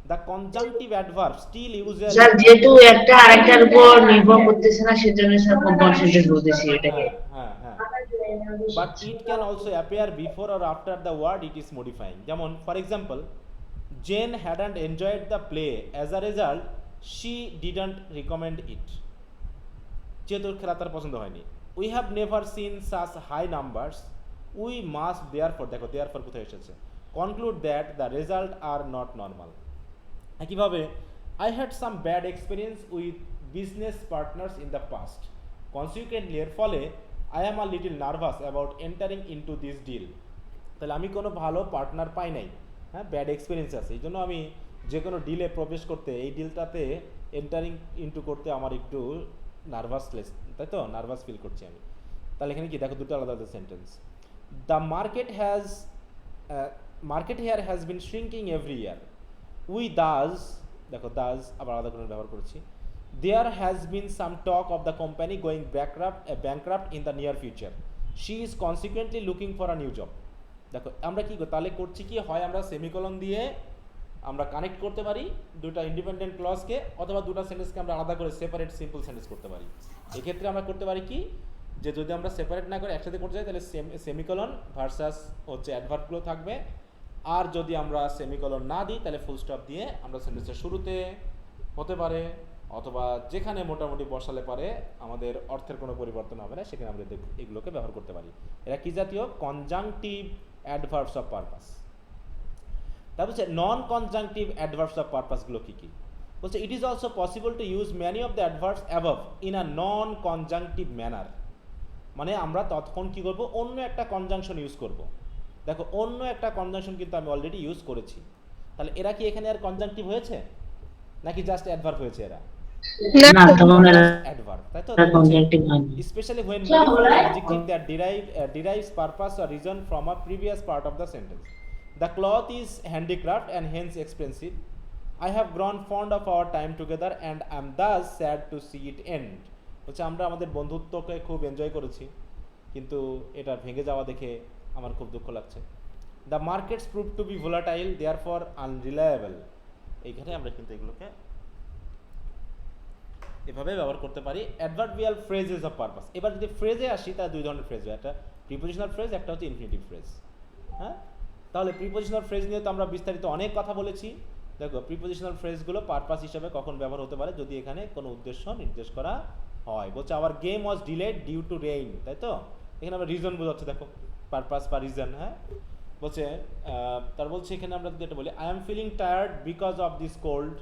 Speaker 1: The conjunctive adverb still uses,
Speaker 2: sir যেহেতু একটা আরেকটার উপর নির্ভর করতেছে না, সেজন্য স্যার কম্পাউন্ড সেন্টেন্স বলতেছি এটাকে।
Speaker 1: হ্যাঁ হ্যাঁ, but it can also appear before or after the word it is modifying. যেমন for example, Jane hadn't enjoyed the play, as a result she didn't recommend it. যেহেতু খেলা তার পছন্দ হয়নি। We have never seen such high numbers, we must therefore, দেখো therefore কোথায় এসেছে, conclude that the result are not normal. একইভাবে I had some bad experience with business partners in the past, consequently এর ফলে I am a little nervous about entering into this deal. তাহলে আমি কোনো ভালো পার্টনার পাই নাই, হ্যাঁ, ব্যাড এক্সপিরিয়েন্স আছে, এই জন্য আমি যে কোনো ডিলে প্রবেশ করতে, এই ডিলটাতে এন্টারিং ইনটু করতে আমার একটু নার্ভাসলেস, তাই তো, নার্ভাস ফিল করছি আমি। তাহলে এখানে কি দেখো, দুটো আলাদা আলাদা sentence. The market here has been shrinking every year, we thus, দেখো দাস আবার আলাদা করে ব্যবহার করছি। There has been some talk of the company going bankrupt in the near future, she is consequently looking for a new job. দেখো আমরা কি তাহলে করছি কি, হয় আমরা সেমিকোলন দিয়ে আমরা কানেক্ট করতে পারি দুটো ইন্ডিপেন্ডেন্ট ক্লজকে, অথবা দুটো সেন্টেন্সকে আমরা আলাদা করে সেপারেট সিম্পল সেন্টেন্স করতে পারি। এক্ষেত্রে আমরা করতে পারি কি, যে যদি আমরা সেপারেট না করে একসাথে করতে চাই, তাহলে সেমিকোলন ভার্সাস হচ্ছে অ্যাডভার্বগুলো থাকবে। আর যদি আমরা সেমিকোলন না দিই, তাহলে ফুল স্টপ দিয়ে আমরা সেন্টেন্সের শুরুতে হতে পারে, অথবা যেখানে মোটামুটি বসালে পারে আমাদের অর্থের কোনো পরিবর্তন হবে না, সেখানে আমরা এগুলোকে ব্যবহার করতে পারি। এরা কি জাতীয়, কনজাংটিভ অ্যাডভার্বস অফ পারপাস। তারপর হচ্ছে নন কনজাংটিভ অ্যাডভার্বস অফ পারপাসগুলো কী কী বলছে, it is also possible to use many of the adverbs above in a non conjunctive manner. মানে আমরা ততক্ষণ কী করবো, অন্য একটা কনজাংশন ইউজ করব। দেখো অন্য একটা কনজাংশন কিন্তু আমি অলরেডি ইউজ করেছি, তাহলে এরা কি এখানে আর কনজাংটিভ হয়েছে, নাকি জাস্ট অ্যাডভার্ব হয়েছে এরা?
Speaker 2: না, তখন এরা
Speaker 1: অ্যাডভার্ব, তাই তো।
Speaker 2: কনজাংটিভ হয়নি।
Speaker 1: Especially when modifying an adjective that derives purpose or reason from a previous part of the sentence. The cloth is handicraft and hence expensive. I have grown fond of our time together and am thus sad to see it end. হচ্ছে আমরা আমাদের বন্ধুত্বকে খুব enjoy করেছি, কিন্তু এটা ভেঙে যাওয়া দেখে আমার খুব দুঃখ লাগছে। The markets prove to be volatile, therefore unreliable. এইখানে আমরা কিন্তু এগুলোকে এভাবে ব্যবহার করতে পারি। Adverbial phrases of purpose. এবার যদি ফ্রেজে আসি, তাহলে দুই ধরনের ফ্রেজ হয়, একটা প্রিপোজিশনাল ফ্রেজ, একটা হচ্ছে ইনফিনিটিভ ফ্রেজ। হ্যাঁ, তাহলে প্রিপোজিশনাল ফ্রেজ নিয়ে তো আমরা বিস্তারিত অনেক কথা বলেছি। দেখো প্রিপোজিশনাল ফ্রেজগুলো পারপাস হিসেবে কখন ব্যবহার হতে পারে, যদি এখানে কোনো উদ্দেশ্য নির্দেশ করা হয়। বলছে our game was delayed due to rain, তাই তো, এখানে আমরা রিজন বোঝাচ্ছে, দেখো পারপাস বা রিজন। হ্যাঁ, বলছে তার বলছে এখানে আমরা যদি এটা বলি, I am feeling tired because of this cold,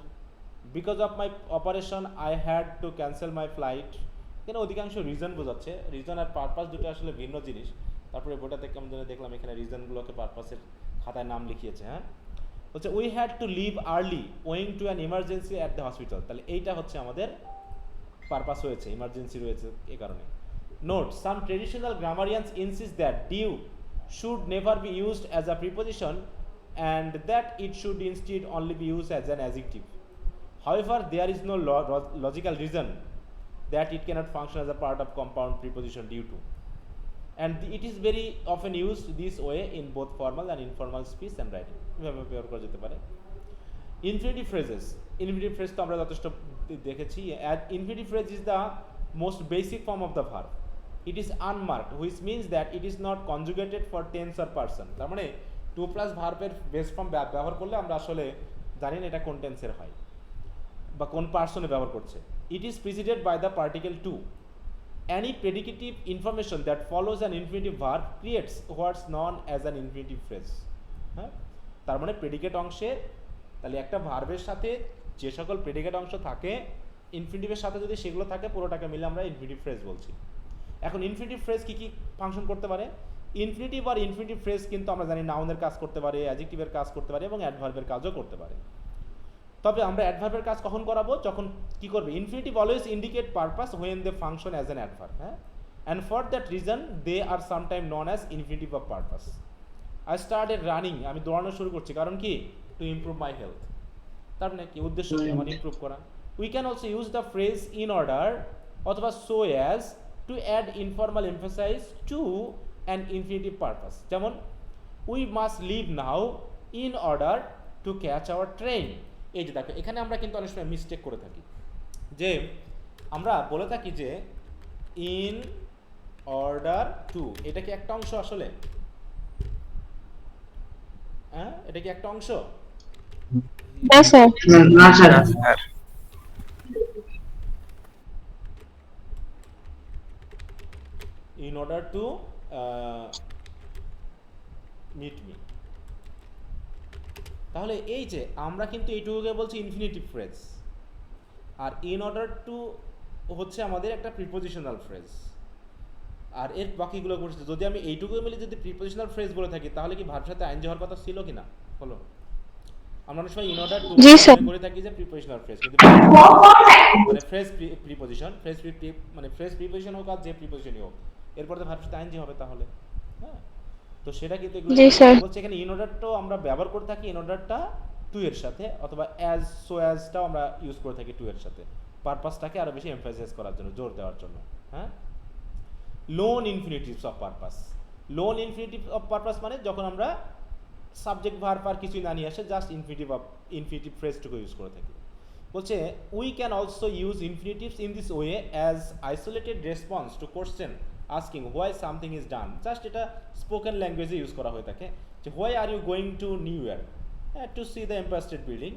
Speaker 1: because of my operation I had to cancel my flight. এখানে অধিকাংশ রিজন বোঝাচ্ছে, রিজন আর পারপাস দুটো আসলে ভিন্ন জিনিস। তারপরে বইটা থেকে আমি দেখলাম এখানে রিজনগুলোকে পারপাসের খাতায় নাম লিখিয়েছে। হ্যাঁ, হচ্ছে we had to leave early owing to an emergency at the hospital, তাহলে এইটা হচ্ছে আমাদের পারপাস হয়েছে, ইমার্জেন্সি রয়েছে এ কারণে। Note, some traditional grammarians insist that due should never be used as a preposition and that it should instead only be used as an adjective. However, there is no logical reason that it cannot function as a part of compound preposition due to. and it is very often used this way in both formal and informal speech and writing এভাবে ব্যবহার করা যেতে পারে infinitive phrases infinitive phrase তো আমরা যথেষ্ট দেখেছি and infinitive phrase is the most basic form of the verb it is unmarked which means that it is not conjugated for tense or person তার মানে টু প্লাস ভার্বের base form ব্যবহার করলে আমরা আসলে জানি না এটা কোন টেন্সের হয় বা কোন পার্সনে ব্যবহার করছে it is preceded by the particle to any predicative information that follows an infinitive verb creates what's known as an infinitive phrase হ্যাঁ তার মানে প্রেডিকেট অংশে তাহলে একটা ভার্বের সাথে যে সকল প্রেডিকেট অংশ থাকে ইনফিনিটিভের সাথে যদি সেগুলো থাকে পুরোটাকে মিলে আমরা ইনফিনিটিভ ফ্রেজ বলছি এখন ইনফিনিটিভ ফ্রেজ কি কি ফাংশন করতে পারে ইনফিনিটিভ আর ইনফিনিটিভ ফ্রেজ কিন্তু আমরা জানি নাউনের কাজ করতে পারে অ্যাডজেক্টিভের কাজ করতে পারে এবং অ্যাডভার্বের কাজও করতে পারে তবে আমরা অ্যাডভার্বের কাজ কখন করাবো যখন কি করবে infinitive always indicate purpose when they function as an adverb হ্যাঁ and for that reason they are sometime known as infinitive of purpose I started running আমি দৌড়ানো শুরু করছি কারণ কি টু ইমপ্রুভ মাই হেলথ তার মানে কি উদ্দেশ্য কি আমার ইমপ্রুভ করা we can also use the phrase in order অথবা so as to add informal emphasise to an infinitive purpose যেমন we must leave now in order to catch our train এই যে দেখো এখানে আমরা কিন্তু অনেক সময় মিস্টেক করে থাকি যে আমরা বলে থাকি যে ইন অর্ডার টু এটা কি একটা অংশ আসলে হ্যাঁ এটা কি একটা অংশ
Speaker 4: না স্যার
Speaker 2: না sir
Speaker 1: in order to meet me তাহলে এই যে আমরা কিন্তু এইটুকুকে বলছি ইনফিনিটিভ ফ্রেজ আর ইন অর্ডার টু হচ্ছে আমাদের একটা প্রিপোজিশনাল ফ্রেজ আর এর বাকিগুলো করছে যদি আমি এইটুকু মিলে যদি প্রিপোজিশনাল ফ্রেজ বলে থাকি তাহলে কি ভার্বের সাথে আইএনজি হওয়ার কথা ছিল কিনা বলো আমরা অনেক সময় ইন অর্ডার টু করে থাকি যে প্রিপোজিশনাল ফ্রেজ কিন্তু মানে ফ্রেজ প্রিপোজিশন ফ্রেজ মানে ফ্রেজ প্রিপোজিশন হোক আর যে প্রিপোজিশনই হোক এরপর তো ভার্বের সাথে আইএনজি হবে তাহলে হ্যাঁ তো সেটা কিন্তু এগুলো বলছে এখানে ইন অর্ডারটাও আমরা ব্যবহার করে থাকি ইন অর্ডারটা টু এর সাথে অথবা অ্যাজ সো অ্যাজটাও আমরা ইউজ করে থাকি টু এর সাথে পারপাসটাকে আরো বেশি এমফাসাইজ করার জন্য জোর দেওয়ার জন্য হ্যাঁ loan infinitives of purpose loan infinitive of purpose মানে যখন আমরা সাবজেক্ট ভার্ব আর কিছুই না নিয়ে আসে জাস্ট ইনফিনিটিভ ফ্রেজটুকু ইউজ করে থাকি বলছে we can also use infinitives in this way as isolated response to question asking why something is done just এটা স্পোকেন ল্যাঙ্গুয়েজে ইউজ করা হয়ে থাকে যে why are you going to New York to see the Empire State Building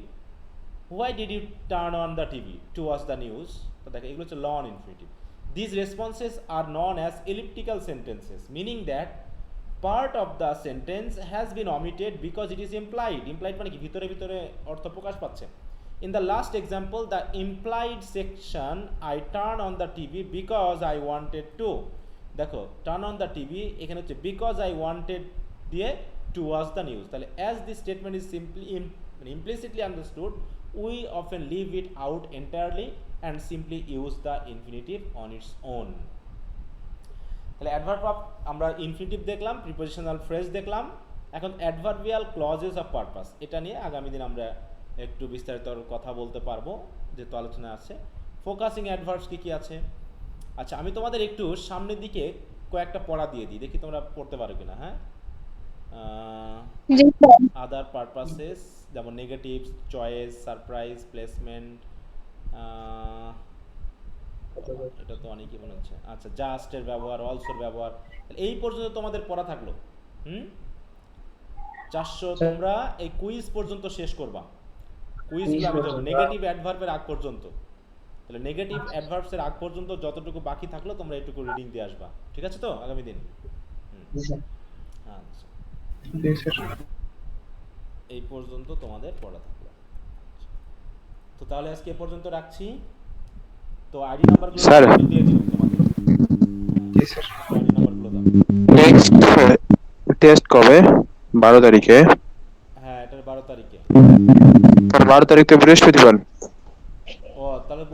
Speaker 1: why did you turn on the TV to watch the news তো দেখো এগুলো হচ্ছে long infinitive These responses are known as elliptical sentences, meaning that part of the sentence has been omitted because it is implied. Implied মানে কি ভিতরে ভিতরে অর্থ প্রকাশ পাচ্ছে। In the last example, the implied section, I turn on the TV because I wanted to. দেখো turn on the TV এখানে হচ্ছে because I wanted দিয়ে to watch the news. তাহলে as this statement is simply implicitly understood, we often leave it out entirely and simply use the infinitive on its own. তাহলে adverb of আমরা infinitive দেখলাম prepositional phrase দেখলাম এখন adverbial clauses of purpose এটা নিয়ে আগামী দিন আমরা একটু বিস্তারিত কথা বলতে পারবো যেহেতু আলোচনা আছে ফোকাসিং অ্যাডভার্বস কি কি আছে আচ্ছা আমি তোমাদের একটু সামনের দিকে কয়েকটা পড়া দিয়ে দিই দেখি তোমরা পড়তে পারো কিনা হ্যাঁ আদার পারপাসেস যেমন নেগেটিভস চয়েস সারপ্রাইজ প্লেসমেন্ট এটা তো অনেকই মনে হচ্ছে আচ্ছা জাস্টের ব্যবহার অলসোর ব্যবহার এই পর্যন্ত তোমাদের পড়া থাকলো 400 তোমরা এই কুইজ পর্যন্ত শেষ করবা কুইজগুলো আমি দেব নেগেটিভ অ্যাডভার্বের আগ পর্যন্ত তাহলে নেগেটিভ অ্যাডভার্বস এর আগ পর্যন্ত যতটুকু বাকি থাকলো তোমরা একটু রিডিং দিয়ে আসবা ঠিক আছে তো আগামী দিন আচ্ছা এই পর্যন্ত তোমাদের পড়া থাকলো তো তাহলে আজকে এই পর্যন্ত রাখছি তো আইডি নাম্বারগুলো দিয়ে দিও তোমাদের জি স্যার আইডি নাম্বারগুলো দাও
Speaker 3: নেক্সট টেস্ট কবে 12 তারিখে
Speaker 1: হ্যাঁ এটা 12 তারিখে
Speaker 3: আর 12 তারিখ তো বৃহস্পতিবার
Speaker 1: ও তাহলে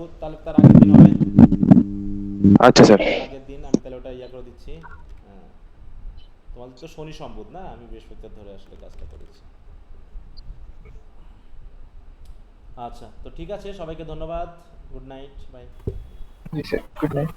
Speaker 1: তার আগের দিন হবে
Speaker 3: আচ্ছা স্যার
Speaker 1: আগের দিন আমি তাহলে ওটা করে দিচ্ছি হ্যাঁ তোমাদের তো শনি সম্বুধ না আমি বৃহস্পতিবার ধরে আসলে কাজটা করেছি আচ্ছা তো ঠিক আছে সবাইকে ধন্যবাদ গুড নাইট বাই
Speaker 5: জি স্যার গুড নাইট